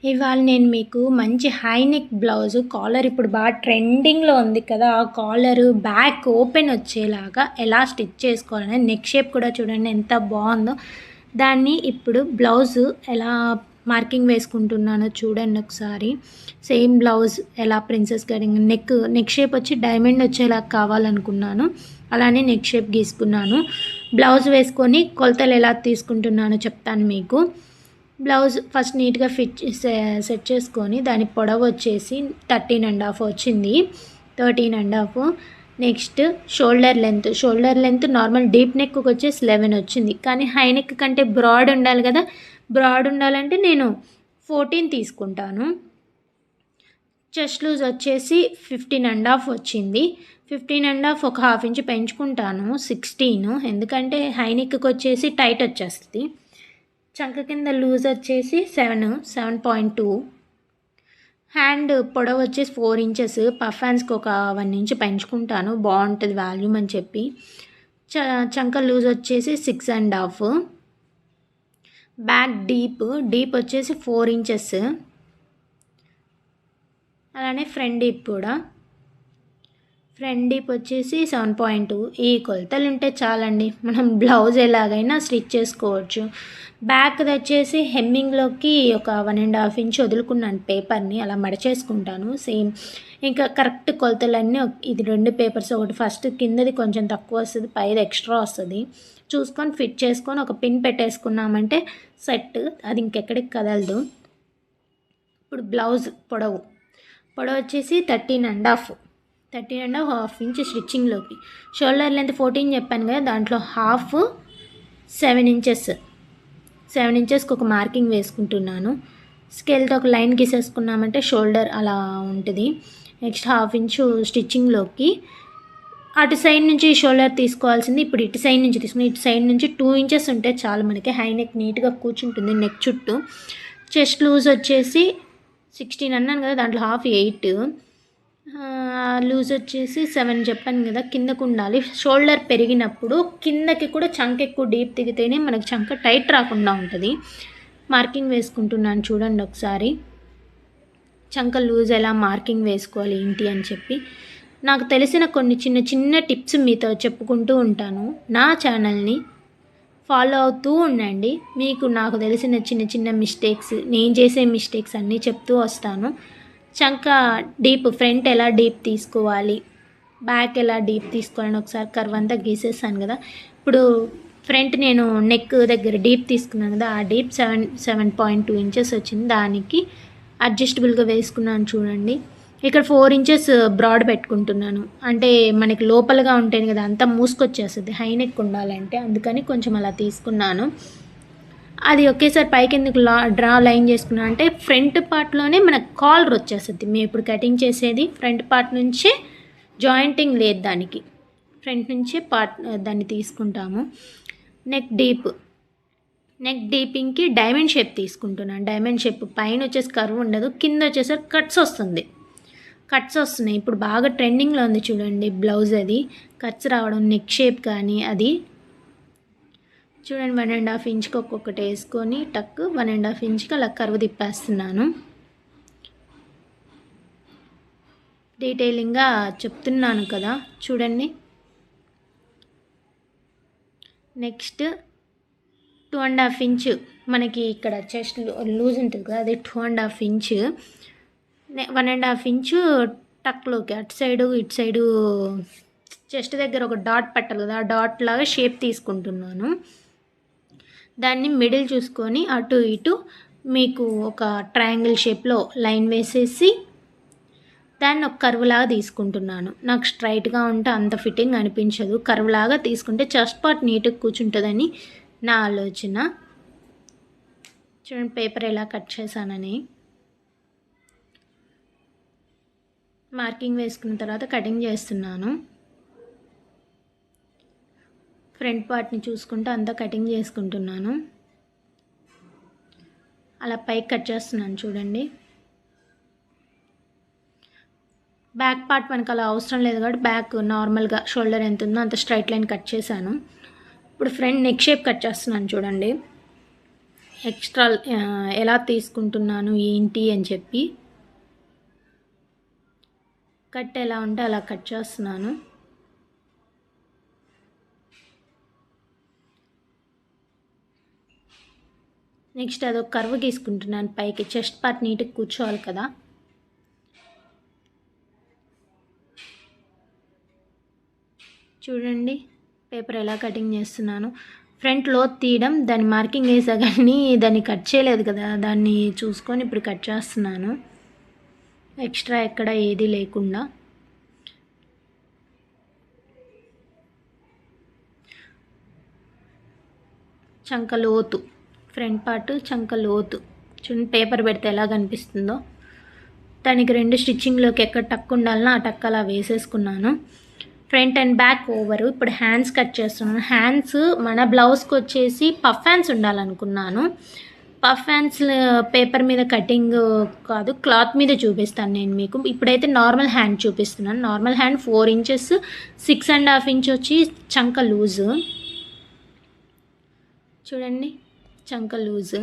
ఇవాళ నేను మీకు మంచి హై నెక్ బ్లౌజ్ కాలర్ ఇప్పుడు బాగా ట్రెండింగ్లో ఉంది కదా, ఆ కాలరు బ్యాక్ ఓపెన్ వచ్చేలాగా ఎలా స్టిచ్ చేసుకోవాలని, నెక్ షేప్ కూడా చూడండి ఎంత బాగుందో. దాన్ని ఇప్పుడు బ్లౌజ్ ఎలా మార్కింగ్ వేసుకుంటున్నానో చూడండి ఒకసారి. సేమ్ బ్లౌజ్ ఎలా ప్రిన్సెస్ కటింగ్ నెక్ షేప్ వచ్చి డైమండ్ వచ్చేలా కావాలనుకున్నాను, అలానే నెక్ షేప్ గీసుకున్నాను. బ్లౌజ్ వేసుకొని కొలతలు ఎలా తీసుకుంటున్నానో చెప్తాను మీకు. బ్లౌజ్ ఫస్ట్ నీట్గా సెట్ చేసుకొని దాని పొడవు వచ్చేసి 13.5 వచ్చింది, 13.5. Next shoulder length normal deep నెక్కి వచ్చేసి 11 వచ్చింది, కానీ హై నెక్ కంటే బ్రాడ్ ఉండాలి కదా, బ్రాడ్ ఉండాలంటే నేను 14 తీసుకుంటాను. చెస్ట్ లూజ్ వచ్చేసి 15.5 వచ్చింది, 15.5 ఒక హాఫ్ ఇంచ్ పెంచుకుంటాను 16, ఎందుకంటే హై నెక్కి వచ్చేసి టైట్ వచ్చేస్తుంది. చంక కింద లూజ్ వచ్చేసి 7.2. హ్యాండ్ పొడవు వచ్చేసి 4 ఇంచెస్, పఫ్ హ్యాండ్స్కి ఒక 1 ఇంచ్ పెంచుకుంటాను, బాగుంటుంది వాల్యూమ్ అని చెప్పి. చంక లూజ్ వచ్చేసి 6.5. బ్యాక్ డీప్ వచ్చేసి 4 ఇంచెస్, అలానే ఫ్రంట్ డీప్ వచ్చేసి 7.2. ఈ కొలతలు ఉంటే చాలండి, మనం బ్లౌజ్ ఎలాగైనా స్టిచ్ చేసుకోవచ్చు. బ్యాక్ది వచ్చేసి హెమ్మింగ్లోకి ఒక 1.5 ఇంచ్ వదులుకున్నాను పేపర్ని, అలా మడచేసుకుంటాను సేమ్. ఇంకా కరెక్ట్ కొలతలన్నీ ఇది 2 పేపర్స్, ఒకటి ఫస్ట్ కిందది కొంచెం తక్కువ వస్తుంది, పైది ఎక్స్ట్రా వస్తుంది, చూసుకొని ఫిట్ చేసుకొని ఒక పిన్ పెట్టేసుకున్నామంటే సెట్, అది ఇంకెక్కడికి కదలదు. ఇప్పుడు బ్లౌజ్ పొడవు వచ్చేసి 13.5 హాఫ్ ఇంచ్ స్టిచ్చింగ్లోకి. షోల్డర్ లెంత్ 14 చెప్పాను కదా, దాంట్లో హాఫ్ 7 ఇంచెస్కి ఒక మార్కింగ్ వేసుకుంటున్నాను. స్కేల్తో ఒక లైన్ గీసేసుకున్నామంటే షోల్డర్ అలా ఉంటుంది. నెక్స్ట్ హాఫ్ ఇంచు స్టిచ్చింగ్లోకి. అటు సైడ్ నుంచి షోల్డర్ తీసుకోవాల్సింది, ఇప్పుడు ఇటు సైడ్ నుంచి తీసుకుని, ఇటు సైడ్ నుంచి 2 ఇంచెస్ ఉంటే చాలు మనకి, హై నెక్ నీట్గా కూర్చుంటుంది నెక్ చుట్టూ. చెస్ట్ లూజ్ వచ్చేసి 16 అన్నాను కదా, దాంట్లో హాఫ్ 8. లూజ్ వచ్చేసి 7 చెప్పాను కదా, కిందకు ఉండాలి. షోల్డర్ పెరిగినప్పుడు కిందకి కూడా చంక ఎక్కువ డీప్ దిగితేనే మనకి చంక టైట్ రాకుండా ఉంటుంది. మార్కింగ్ వేసుకుంటున్నాను చూడండి ఒకసారి, చంక లూజ్ ఎలా మార్కింగ్ వేసుకోవాలి ఏంటి అని చెప్పి. నాకు తెలిసిన కొన్ని చిన్న టిప్స్ మీతో చెప్పుకుంటూ ఉంటాను. నా ఛానల్ని ఫాలో అవుతూ ఉండండి, మీకు నాకు తెలిసిన చిన్న మిస్టేక్స్, నేను చేసే మిస్టేక్స్ అన్నీ చెప్తూ వస్తాను. చంక డీప్, ఫ్రంట్ ఎలా డీప్ తీసుకోవాలి, బ్యాక్ ఎలా డీప్ తీసుకోవాలని ఒకసారి కర్వ్ అంతా గీసేసాను కదా. ఇప్పుడు ఫ్రంట్ నేను నెక్ దగ్గర డీప్ తీసుకున్నాను కదా, ఆ డీప్ 7.2 ఇంచెస్ వచ్చింది, దానికి అడ్జస్టబుల్గా వేసుకున్నాను చూడండి. ఇక్కడ 4 ఇంచెస్ బ్రాడ్ పెట్టుకుంటున్నాను, అంటే మనకి లోపలగా ఉంటుంది కదా, అంతా మూసుకొచ్చేస్తుంది హై నెక్ ఉండాలంటే, అందుకని కొంచెం అలా తీసుకున్నాను. అది ఒకేసారి పైకి ఎందుకు డ్రా లైన్ చేసుకున్నా అంటే ఫ్రంట్ పార్ట్లోనే మనకు కాలర్ వచ్చేస్తుంది. మేము ఇప్పుడు కటింగ్ చేసేది ఫ్రంట్ పార్ట్ నుంచే, జాయింటింగ్ లేదు దానికి, ఫ్రంట్ నుంచే దాన్ని తీసుకుంటాము. నెక్ డీపింగ్కి డైమండ్ షేప్ తీసుకుంటున్నాను. డైమండ్ షేప్ పైన వచ్చేసి కర్వ్ ఉండదు, కింద వచ్చేసరికి కట్స్ వస్తున్నాయి. ఇప్పుడు బాగా ట్రెండింగ్లో ఉంది చూడండి బ్లౌజ్, అది కట్స్ రావడం, నెక్ షేప్ కానీ అది చూడండి. 1.5 ఇంచ్కి ఒక్కొక్కటి వేసుకొని టక్ 1.5 ఇంచ్కి అలా కర్వ్ తిప్పేస్తున్నాను. డీటెయిలింగ్గా చెప్తున్నాను కదా చూడండి. నెక్స్ట్ 2.5 ఇంచ్ మనకి ఇక్కడ చెస్ట్ లూజ్ ఉంటుంది కదా, అది 2.5 ఇంచ్. 1.5 ఇంచు టక్లోకి అటు సైడు ఇటు సైడు చెస్ట్ దగ్గర ఒక డాట్ పెట్టాలి కదా, ఆ డాట్ లాగా షేప్ తీసుకుంటున్నాను. దాన్ని మిడిల్ చూసుకొని అటు ఇటు మీకు ఒక ట్రయాంగిల్ షేప్లో లైన్ వేసేసి దాన్ని ఒక కర్వ్ లాగా తీసుకుంటున్నాను. నాకు స్ట్రైట్గా ఉంటే అంత ఫిట్టింగ్ అనిపించదు, కర్వ్ లాగా తీసుకుంటే చెస్ట్ పార్ట్ నీట్గా కూర్చుంటుందని నా ఆలోచన. చూడండి పేపర్ ఎలా కట్ చేశానని. మార్కింగ్ వేసుకున్న తర్వాత కటింగ్ చేస్తున్నాను. ఫ్రంట్ పార్ట్ని చూసుకుంటూ అంతా కటింగ్ చేసుకుంటున్నాను. అలా పైకి కట్ చేస్తున్నాను చూడండి. బ్యాక్ పార్ట్ మనకు అలా అవసరం లేదు కాబట్టి బ్యాక్ నార్మల్గా షోల్డర్ ఎంత ఉందో అంత స్ట్రైట్ లైన్ కట్ చేశాను. ఇప్పుడు ఫ్రంట్ నెక్ షేప్ కట్ చేస్తున్నాను చూడండి. ఎక్స్ట్రా ఎలా తీసుకుంటున్నాను ఏంటి అని చెప్పి కట్ ఎలా ఉంటే అలా కట్ చేస్తున్నాను. నెక్స్ట్ అదొక కర్వ్ గీసుకుంటున్నాను పైకి, చెస్ట్ పార్ట్ నీట్గా కూర్చోవాలి కదా. చూడండి పేపర్ ఎలా కటింగ్ చేస్తున్నాను. ఫ్రంట్ లోత్ తీయడం, దాన్ని మార్కింగ్ వేసా కానీ దాన్ని కట్ చేయలేదు కదా, దాన్ని చూసుకొని ఇప్పుడు కట్ చేస్తున్నాను, ఎక్స్ట్రా ఎక్కడ ఏది లేకుండా. చంక లోతు, ఫ్రంట్ పార్ట్ చంక లోతు చూడండి పేపర్ పెడితే ఎలా కనిపిస్తుందో. దానికి 2 స్టిచ్చింగ్లోకి ఎక్కడ టక్ ఉండాలనో ఆ టక్ అలా వేసేసుకున్నాను. Front and back over. ఇప్పుడు హ్యాండ్స్ కట్ చేస్తున్నాను. హ్యాండ్స్ మన బ్లౌజ్కి వచ్చేసి పఫ్ హ్యాండ్స్ ఉండాలనుకున్నాను. పఫ్ హ్యాండ్స్ పేపర్ మీద కటింగ్ కాదు, క్లాత్ మీద చూపిస్తాను నేను మీకు. ఇప్పుడైతే నార్మల్ హ్యాండ్ చూపిస్తున్నాను. నార్మల్ హ్యాండ్ 4 ఇంచెస్, 6.5 ఇంచ్ వచ్చి చంక లూజు. చూడండి చంక లూజు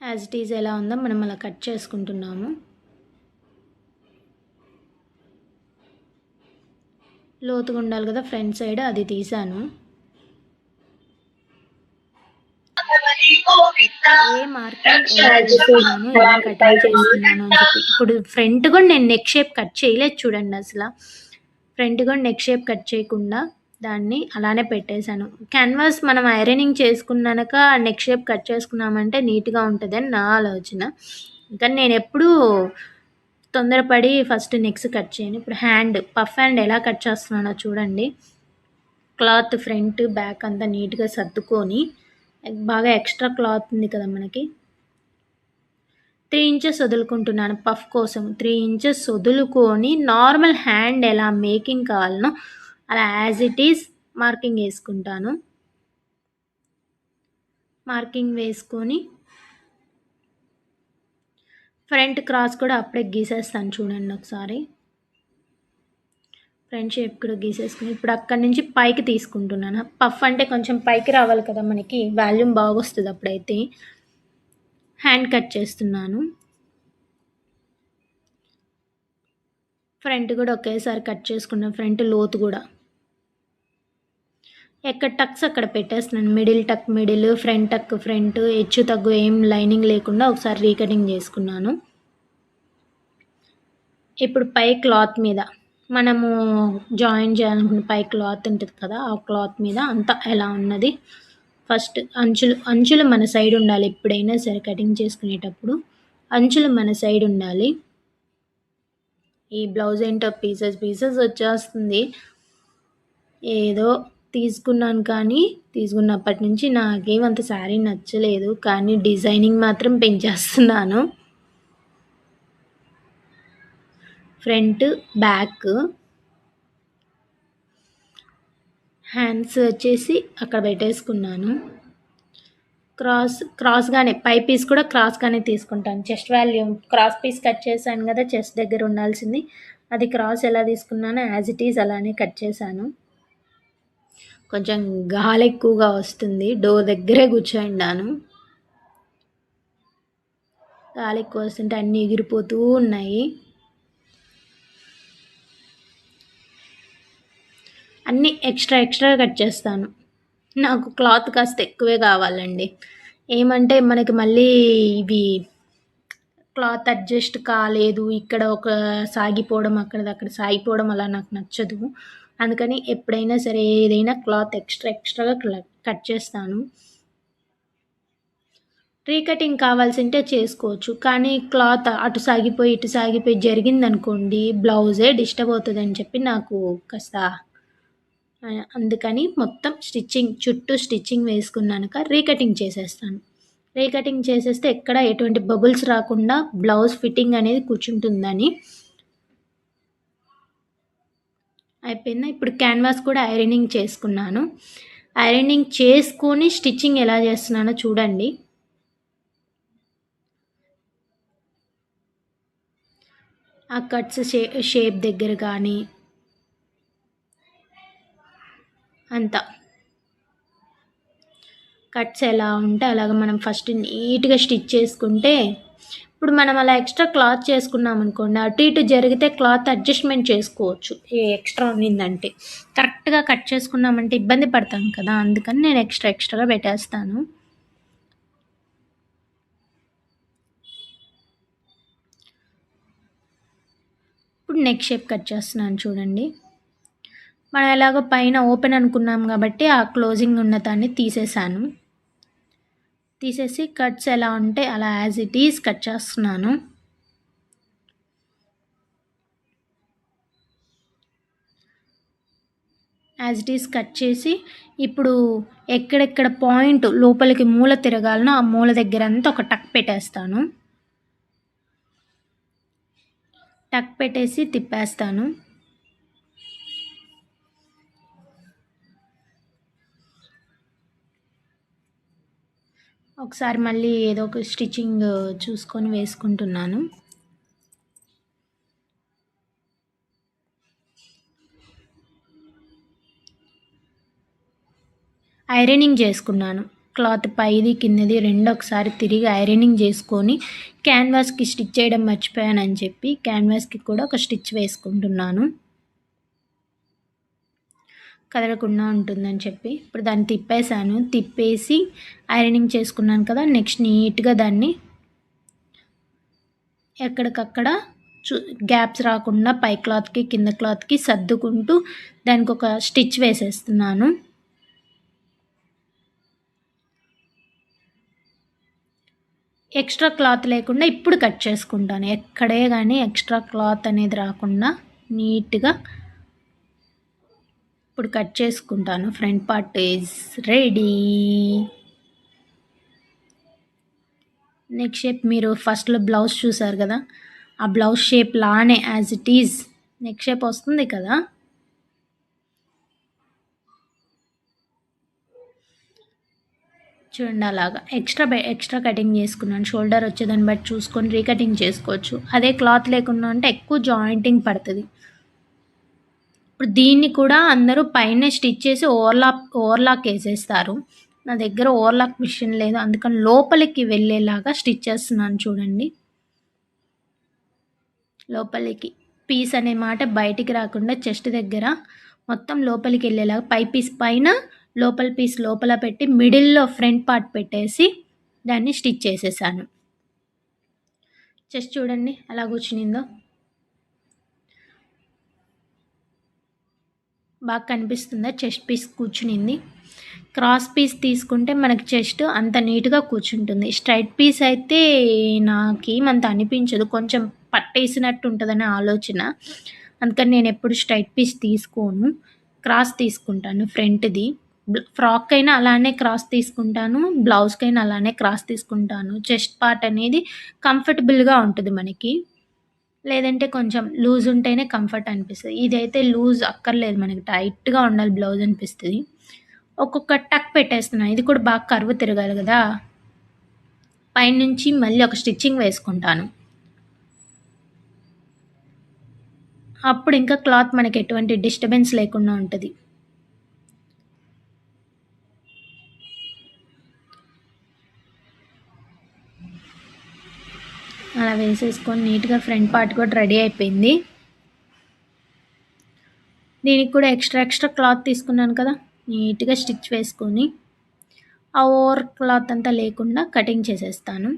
యాజ్ ఇట్ ఈజ్ ఎలా ఉందో మనం అలా కట్ చేసుకుంటున్నాము. లోతుగా ఉండాలి కదా ఫ్రంట్ సైడ్, అది తీసాను. ఏ మార్కింగ్ ఎలా వేస్తున్నాను, ఎలా కటింగ్ చేస్తున్నాను అని చెప్పి. ఇప్పుడు ఫ్రంట్ కూడా నేను నెక్ షేప్ కట్ చేయలేదు చూడండి. అసలు ఫ్రంట్ కూడా నెక్ షేప్ కట్ చేయకుండా దాన్ని అలానే పెట్టేశాను. క్యాన్వాస్ మనం ఐరనింగ్ చేసుకున్నాక నెక్ షేప్ కట్ చేసుకున్నామంటే నీట్గా ఉంటుంది అని నా ఆలోచన. కానీ నేను ఎప్పుడూ తొందరపడి ఫస్ట్ నెక్స్ కట్ చేయను. ఇప్పుడు హ్యాండ్, పఫ్ హ్యాండ్ ఎలా కట్ చేస్తున్నానో చూడండి. క్లాత్ ఫ్రంట్ బ్యాక్ అంతా నీట్గా సర్దుకొని, బాగా ఎక్స్ట్రా క్లాత్ ఉంది కదా మనకి, 3 ఇంచెస్ వదులుకుంటున్నాను పఫ్ కోసం. 3 ఇంచెస్ వదులుకొని నార్మల్ హ్యాండ్ ఎలా మేకింగ్ కావాలనో అలా యాజ్ ఇట్ ఈజ్ మార్కింగ్ వేసుకుంటాను. మార్కింగ్ వేసుకొని ఫ్రంట్ క్రాస్ కూడా అప్పుడే గీసేస్తాను చూడండి ఒకసారి. ఫ్రంట్ షేప్ కూడా గీసేసుకుని ఇప్పుడు అక్కడి నుంచి పైకి తీసుకుంటున్నాను. పఫ్ అంటే కొంచెం పైకి రావాలి కదా మనకి, వాల్యూమ్ బాగా వస్తుంది అప్పుడైతే. హ్యాండ్ కట్ చేస్తున్నాను. ఫ్రంట్ కూడా ఒకేసారి కట్ చేసుకున్నాను. ఫ్రంట్ లోతు కూడా ఎక్కడ టక్స్ అక్కడ పెట్టేస్తున్నాను. మిడిల్ టక్ మిడిల్, ఫ్రంట్ టక్ ఫ్రంట్, హెచ్చు తగ్గు ఏం లైనింగ్ లేకుండా ఒకసారి రీకటింగ్ చేసుకున్నాను. ఇప్పుడు పై క్లాత్ మీద మనము జాయిన్ చేయాలనుకున్న పై క్లాత్ ఉంటుంది కదా, ఆ క్లాత్ మీద అంతా ఎలా ఉన్నది. ఫస్ట్ అంచులు మన సైడ్ ఉండాలి. ఎప్పుడైనా సరే కటింగ్ చేసుకునేటప్పుడు అంచులు మన సైడ్ ఉండాలి. ఈ బ్లౌజ్ ఏంటో పీసెస్ వచ్చేస్తుంది. ఏదో తీసుకున్నాను కానీ తీసుకున్నప్పటి నుంచి నాకేమంత శారీ నచ్చలేదు, కానీ డిజైనింగ్ మాత్రం పెంచేస్తున్నాను. ఫ్రంట్ బ్యాక్ హ్యాండ్స్ వచ్చేసి అక్కడ పెట్టేసుకున్నాను. క్రాస్గానే పై పీస్ కూడా క్రాస్గానే తీసుకుంటాను. Chest volume cross piece cut చేశాను కదా, చెస్ట్ దగ్గర ఉండాల్సింది అది క్రాస్ ఎలా తీసుకున్నానో యాజ్ ఇట్ ఈజ్ అలానే కట్ చేశాను. కొంచెం గాలి ఎక్కువగా వస్తుంది, డోర్ దగ్గరే కూర్చోండాను. గాలి ఎక్కువ వస్తుంటే అన్నీ ఎగిరిపోతూ ఉన్నాయి. అన్నీ ఎక్స్ట్రా కట్ చేస్తాను. నాకు క్లాత్ కాస్త ఎక్కువే కావాలండి. ఏమంటే మనకి మళ్ళీ ఇవి క్లాత్ అడ్జస్ట్ కాలేదు, ఇక్కడ ఒక సాగిపోవడం అక్కడ సాగిపోవడం అలా నాకు నచ్చదు. అందుకని ఎప్పుడైనా సరే ఏదైనా క్లాత్ ఎక్స్ట్రాగా కట్ చేస్తాను. రీకటింగ్ కావాల్సింటే చేసుకోవచ్చు, కానీ క్లాత్ అటు సాగిపోయి ఇటు సాగిపోయి జరిగిందనుకోండి బ్లౌజే డిస్టర్బ్ అవుతుందని చెప్పి నాకు కాస్త, అందుకని మొత్తం చుట్టూ స్టిచ్చింగ్ వేసుకున్నాక రీకటింగ్ చేసేస్తాను. రీకటింగ్ చేసేస్తే ఎక్కడ ఎటువంటి బబుల్స్ రాకుండా బ్లౌజ్ ఫిట్టింగ్ అనేది కూర్చుంటుందని. అయిపోయిందా? ఇప్పుడు క్యాన్వాస్ కూడా ఐరనింగ్ చేసుకున్నాను. ఐరనింగ్ చేసుకొని స్టిచ్చింగ్ ఎలా చేస్తున్నానో చూడండి. ఆ కట్స్ షేప్ దగ్గర కానీ అంతా కట్స్ ఎలా ఉంటే అలాగ మనం ఫస్ట్ నీట్గా స్టిచ్ చేసుకుంటే, ఇప్పుడు మనం అలా ఎక్స్ట్రా క్లాత్ చేసుకున్నాం అనుకోండి, అటు ఇటు జరిగితే క్లాత్ అడ్జస్ట్మెంట్ చేసుకోవచ్చు. ఏ ఎక్స్ట్రా ఉన్నిందంటే కరెక్ట్గా కట్ చేసుకున్నామంటే ఇబ్బంది పడతాం కదా, అందుకని నేను ఎక్స్ట్రాగా పెట్టేస్తాను. ఇప్పుడు నెక్ షేప్ కట్ చేస్తున్నాను చూడండి. మనం ఎలాగో పైన ఓపెన్ అనుకున్నాం కాబట్టి ఆ క్లోజింగ్ ఉన్న దాన్ని తీసేసి కట్స్ ఎలా ఉంటే అలా యాజ్ ఇట్ ఈజ్ కట్ చేస్తున్నాను. యాజ్ ఇట్ ఈజ్ కట్ చేసి ఇప్పుడు ఎక్కడెక్కడ పాయింట్ లోపలికి మూల తిరగాలనో ఆ మూల దగ్గర అంతా ఒక టక్ పెట్టేస్తాను. టక్ పెట్టేసి తిప్పేస్తాను. ఒకసారి మళ్ళీ ఏదో ఒక స్టిచ్చింగ్ చూసుకొని వేసుకుంటున్నాను. ఐరనింగ్ చేసుకున్నాను. క్లాత్ పైది కిందది రెండు ఒకసారి తిరిగి ఐరనింగ్ చేసుకొని క్యాన్వాస్కి స్టిచ్ చేయడం మర్చిపోయానని చెప్పి క్యాన్వాస్కి కూడా ఒక స్టిచ్ వేసుకుంటున్నాను, కదలకుండా ఉంటుందని చెప్పి. ఇప్పుడు దాన్ని తిప్పేసి ఐరనింగ్ చేసుకున్నాను కదా. నెక్స్ట్ నీట్గా దాన్ని ఎక్కడికక్కడ గ్యాప్స్ రాకుండా పై క్లాత్కి కింద క్లాత్కి సర్దుకుంటూ దానికి ఒక స్టిచ్ వేసేస్తున్నాను. ఎక్స్ట్రా క్లాత్ లేకుండా ఇప్పుడు కట్ చేసుకుంటాను. ఎక్కడే కానీ ఎక్స్ట్రా క్లాత్ అనేది రాకుండా నీట్గా ఇప్పుడు కట్ చేసుకుంటాను. Front part is ready. Neck shape మీరు ఫస్ట్లో బ్లౌజ్ చూసారు కదా, ఆ బ్లౌజ్ షేప్ లానే as it is neck shape వస్తుంది కదా. చూడండి అలాగా ఎక్స్ట్రా కటింగ్ చేసుకున్నాను. షోల్డర్ వచ్చేదాన్ని బట్టి చూసుకొని రీకటింగ్ చేసుకోవచ్చు. అదే క్లాత్ లేకుండా అంటే ఎక్కువ జాయింటింగ్ పడుతుంది. ఇప్పుడు దీన్ని కూడా అందరూ పైన స్టిచ్ చేసి ఓవర్లాక్ వేసేస్తారు. నా దగ్గర ఓవర్లాక్ మిషన్ లేదు, అందుకని లోపలికి వెళ్ళేలాగా స్టిచ్ చేస్తున్నాను చూడండి. లోపలికి పీస్ అనే మాట బయటికి రాకుండా చెస్ట్ దగ్గర మొత్తం లోపలికి వెళ్ళేలాగా పై పీస్ పైన లోపల పీస్ లోపల పెట్టి మిడిల్లో ఫ్రంట్ పార్ట్ పెట్టేసి దాన్ని స్టిచ్ చేసేసాను. చెస్ట్ చూడండి ఎలా కూర్చునిందో, బాగా కనిపిస్తుందా? చెస్ట్ పీస్ కూర్చునింది. క్రాస్ పీస్ తీసుకుంటే మనకి చెస్ట్ అంత నీట్గా కూర్చుంటుంది. స్ట్రైట్ పీస్ అయితే నాకేమంత అనిపించదు, కొంచెం పట్టేసినట్టు ఉంటుందనే ఆలోచన. అందుకని నేను ఎప్పుడు స్ట్రైట్ పీస్ తీసుకోను, క్రాస్ తీసుకుంటాను. ఫ్రంట్ది ఫ్రాక్ అయినా అలానే క్రాస్ తీసుకుంటాను, బ్లౌజ్కైనా అలానే క్రాస్ తీసుకుంటాను. చెస్ట్ పార్ట్ అనేది కంఫర్టబుల్గా ఉంటుంది మనకి, లేదంటే కొంచెం లూజ్ ఉంటేనే కంఫర్ట్ అనిపిస్తుంది. ఇదైతే లూజ్ అక్కర్లేదు, మనకి టైట్గా ఉండాలి బ్లౌజ్ అనిపిస్తుంది. ఒక్కొక్క టక్ పెట్టేస్తున్నాను. ఇది కూడా బాగా కర్వ్ తిరగాలి కదా. పైనుంచి మళ్ళీ ఒక స్టిచ్చింగ్ వేసుకుంటాను. అప్పుడు ఇంకా క్లాత్ మనకి ఎటువంటి డిస్టర్బెన్స్ లేకుండా ఉంటుంది. అలా వేసేసుకొని నీట్గా ఫ్రంట్ పార్ట్ కూడా రెడీ అయిపోయింది. దీనికి కూడా ఎక్స్ట్రా క్లాత్ తీసుకున్నాను కదా, నీట్గా స్టిచ్ వేసుకొని ఆ ఓవర్ క్లాత్ అంతా లేకుండా కటింగ్ చేసేస్తాను.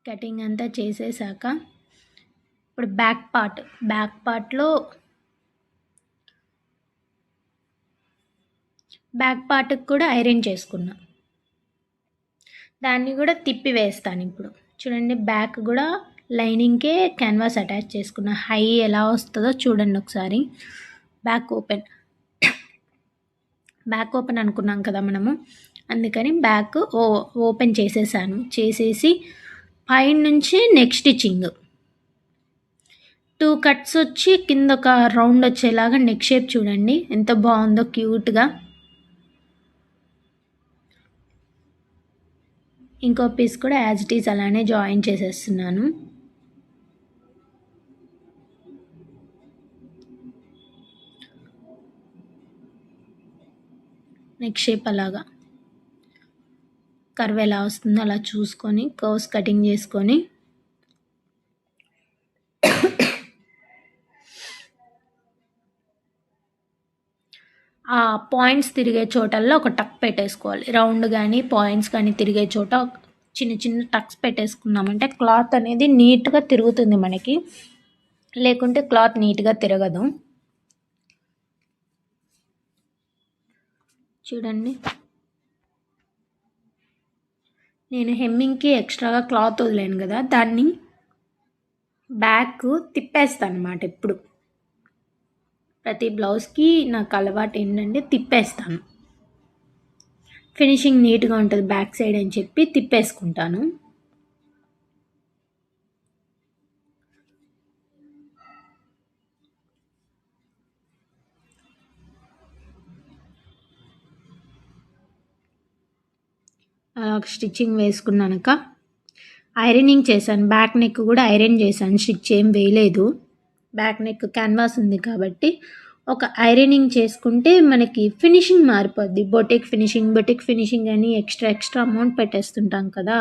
కటింగ్ అంతా చేసేసాక ఇప్పుడు బ్యాక్ పార్ట్కి కూడా ఐరన్ చేసుకున్నా, దాన్ని కూడా తిప్పి వేస్తాను. ఇప్పుడు చూడండి, బ్యాక్ కూడా లైనింగ్కే క్యాన్వాస్ అటాచ్ చేసుకున్నా. హై ఎలా వస్తుందో చూడండి ఒకసారి. బ్యాక్ ఓపెన్ అనుకున్నాం కదా మనము, అందుకని బ్యాక్ ఓపెన్ చేసేసి పైన నుంచి నెక్ స్టిచ్చింగ్ 2 కట్స్ వచ్చి కింద ఒక రౌండ్ వచ్చేలాగా నెక్ షేప్ చూడండి ఎంత బాగుందో, క్యూట్గా. ఇంకో పీస్ కూడా యాజ్ ఇట్ ఈజ్ అలానే జాయిన్ చేసేస్తున్నాను. నెక్ షేప్ అలాగా కర్వ్ ఎలా వస్తుందో అలా చూసుకొని కర్వ్స్ కటింగ్ చేసుకొని ఆ పాయింట్స్ తిరిగే చోటల్లో ఒక టక్ పెట్టేసుకోవాలి. రౌండ్ కానీ పాయింట్స్ కానీ తిరిగే చోట చిన్న చిన్న టక్స్ పెట్టేసుకున్నామంటే క్లాత్ అనేది నీట్గా తిరుగుతుంది మనకి, లేకుంటే క్లాత్ నీట్గా తిరగదు. చూడండి, నేను హెమ్మింగ్కి ఎక్స్ట్రాగా క్లాత్ వదిలేను కదా, దాన్ని బ్యాక్ తిప్పేస్తాను అన్నమాట. ఇప్పుడు ప్రతి బ్లౌజ్కి నాకు అలవాటు ఏంటంటే తిప్పేస్తాను. ఫినిషింగ్ నీట్గా ఉంటుంది బ్యాక్ సైడ్ అని చెప్పి తిప్పేసుకుంటాను. స్టిచ్చింగ్ వేసుకున్నాక ఐరనింగ్ చేశాను. బ్యాక్ నెక్ కూడా ఐరన్ చేశాను, స్టిచ్ ఏం వేయలేదు. బ్యాక్ నెక్ క్యాన్వాస్ ఉంది కాబట్టి ఒక ఐరనింగ్ చేసుకుంటే మనకి ఫినిషింగ్ మారిపోద్ది. బొటిక్ ఫినిషింగ్ అని ఎక్స్ట్రా అమౌంట్ పెట్టేస్తుంటాం కదా,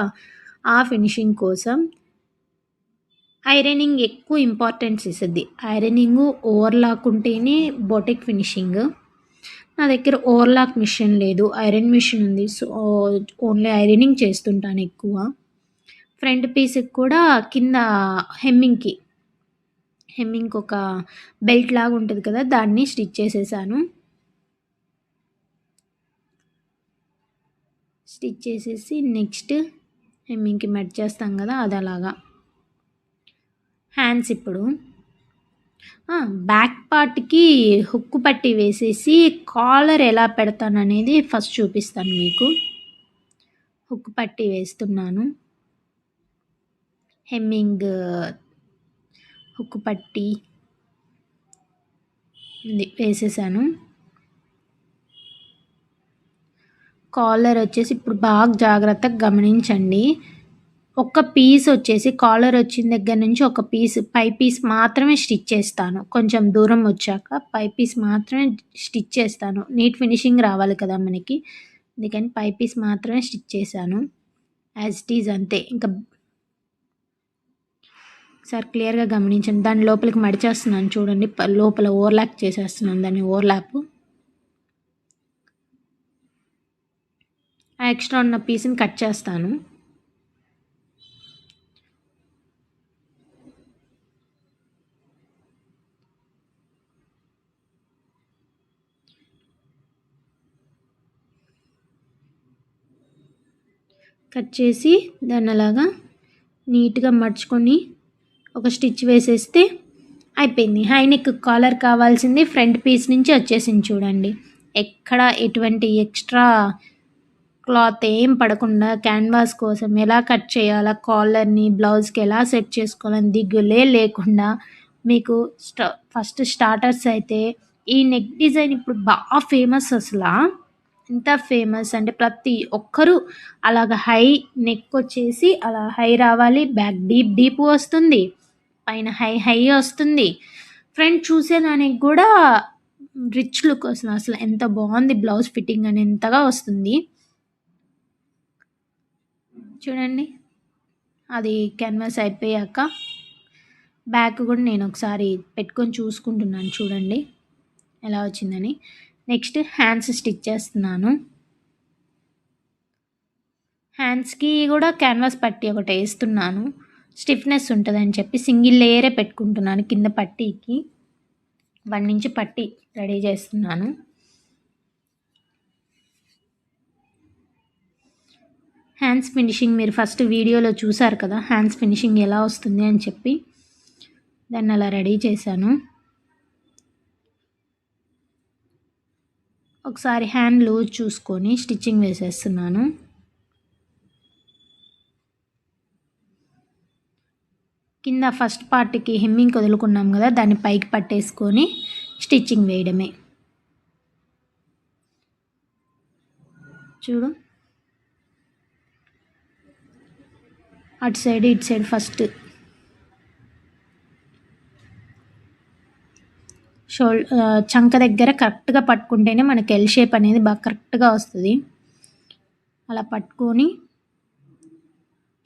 ఆ ఫినిషింగ్ కోసం ఐరనింగ్ ఎక్కువ ఇంపార్టెన్స్ ఇస్తుంది. ఐరనింగ్ ఓవర్లాక్ ఉంటేనే బొటిక్ ఫినిషింగ్. నా దగ్గర ఓవర్లాక్ మిషన్ లేదు, ఐరన్ మిషన్ ఉంది. సో ఓన్లీ ఐరనింగ్ చేస్తుంటాను ఎక్కువ. ఫ్రంట్ పీస్కి కూడా కింద హెమ్మింగ్కి ఒక బెల్ట్ లాగా ఉంటుంది కదా, దాన్ని స్టిచ్ చేసేసాను. స్టిచ్ చేసేసి నెక్స్ట్ హెమ్మింగ్కి మెట్ చేస్తాం కదా, అది అలాగా. హ్యాండ్స్ ఇప్పుడు బ్యాక్ పార్ట్కి హుక్కు పట్టి వేసేసి కాలర్ ఎలా పెడతాను అనేది ఫస్ట్ చూపిస్తాను మీకు. హుక్కు పట్టి వేస్తున్నాను, హెమ్మింగ్ హుక్కు పట్టి వేసేసాను. కాలర్ వచ్చేసి ఇప్పుడు బాగా జాగ్రత్తగా గమనించండి. ఒక పీస్ వచ్చేసి కాలర్ వచ్చిన దగ్గర నుంచి ఒక పీస్ పై పీస్ మాత్రమే స్టిచ్ చేస్తాను. కొంచెం దూరం వచ్చాక పై పీస్ మాత్రమే స్టిచ్ చేస్తాను. నీట్ ఫినిషింగ్ రావాలి కదా మనకి, అందుకని పై పీస్ మాత్రమే స్టిచ్ చేశాను. యాజ్ ఇట్ ఈజ్ అంతే. ఇంకా ఒకసారి క్లియర్గా గమనించండి. దాని లోపలికి మడిచేస్తున్నాను చూడండి, లోపల ఓవర్లాక్ చేసేస్తున్నాను దాన్ని. ఓవర్లాప్ ఆ ఎక్స్ట్రా ఉన్న పీస్ని కట్ చేస్తాను. కట్ చేసి దాన్ని అలాగా నీట్గా మడుచుకొని ఒక స్టిచ్ వేసేస్తే అయిపోయింది. హై నెక్ కాలర్ కావాల్సింది ఫ్రంట్ పీస్ నుంచి వచ్చేసింది చూడండి. ఎక్కడ ఎటువంటి ఎక్స్ట్రా క్లాత్ ఏం పడకుండా క్యాన్వాస్ కోసం ఎలా కట్ చేయాలా, కాలర్ని బ్లౌజ్కి ఎలా సెట్ చేసుకోవాలని దిగులే లేకుండా మీకు ఫస్ట్ స్టార్టర్స్ అయితే ఈ నెక్ డిజైన్ ఇప్పుడు బాగా ఫేమస్. అసలు ఎంత ఫేమస్ అంటే ప్రతి ఒక్కరూ అలాగ హై నెక్ వచ్చేసి అలా హై రావాలి, బ్యాక్ డీప్ వస్తుంది, పైన హై వస్తుంది, ఫ్రంట్ చూసేదానికి కూడా రిచ్ లుక్ వస్తుంది. అసలు ఎంత బాగుంది బ్లౌజ్ ఫిట్టింగ్ అని ఎంతగా వస్తుంది చూడండి. అది క్యాన్వాస్ అయిపోయాక బ్యాక్ కూడా నేను ఒకసారి పెట్టుకొని చూసుకుంటున్నాను చూడండి ఎలా వచ్చిందని. నెక్స్ట్ హ్యాండ్స్ స్టిచ్ చేస్తున్నాను. హ్యాండ్స్కి కూడా క్యాన్వాస్ పట్టి ఒకటి వేస్తున్నాను, స్టిఫ్నెస్ ఉంటుందని చెప్పి సింగిల్ లేయరే పెట్టుకుంటున్నాను. కింద పట్టీకి 1 ఇంచ్ పట్టి రెడీ చేస్తున్నాను. హ్యాండ్స్ ఫినిషింగ్ మీరు ఫస్ట్ వీడియోలో చూసారు కదా, హ్యాండ్స్ ఫినిషింగ్ ఎలా వస్తుంది అని చెప్పి దాన్ని అలా రెడీ చేశాను. ఒకసారి హ్యాండ్ లూజ్ చూసుకొని స్టిచ్చింగ్ వేసేస్తున్నాను. కింద ఫస్ట్ పార్ట్కి హెమ్మింగ్ వదులుకున్నాం కదా, దాన్ని పైకి పట్టేసుకొని స్టిచ్చింగ్ వేయడమే. చూడు అటు సైడ్ ఇటు సైడ్ ఫస్ట్ చంక దగ్గర కరెక్ట్గా పట్టుకుంటేనే మనకి ఎల్ షేప్ అనేది బాగా కరెక్ట్గా వస్తుంది. అలా పట్టుకొని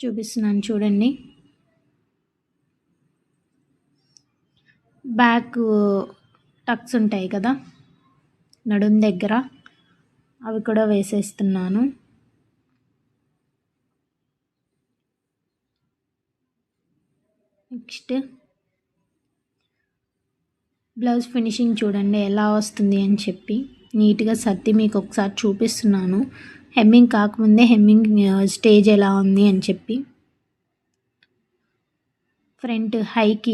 చూపిస్తున్నాను చూడండి. బ్యాక్ టక్స్ ఉంటాయి కదా నడుం దగ్గర, అవి కూడా వేసేస్తున్నాను. నెక్స్ట్ బ్లౌజ్ ఫినిషింగ్ చూడండి ఎలా వస్తుంది అని చెప్పి నీట్గా సర్ది మీకు ఒకసారి చూపిస్తున్నాను. హెమ్మింగ్ కాకముందే హెమ్మింగ్ స్టేజ్ ఎలా ఉంది అని చెప్పి. ఫ్రంట్ హైకి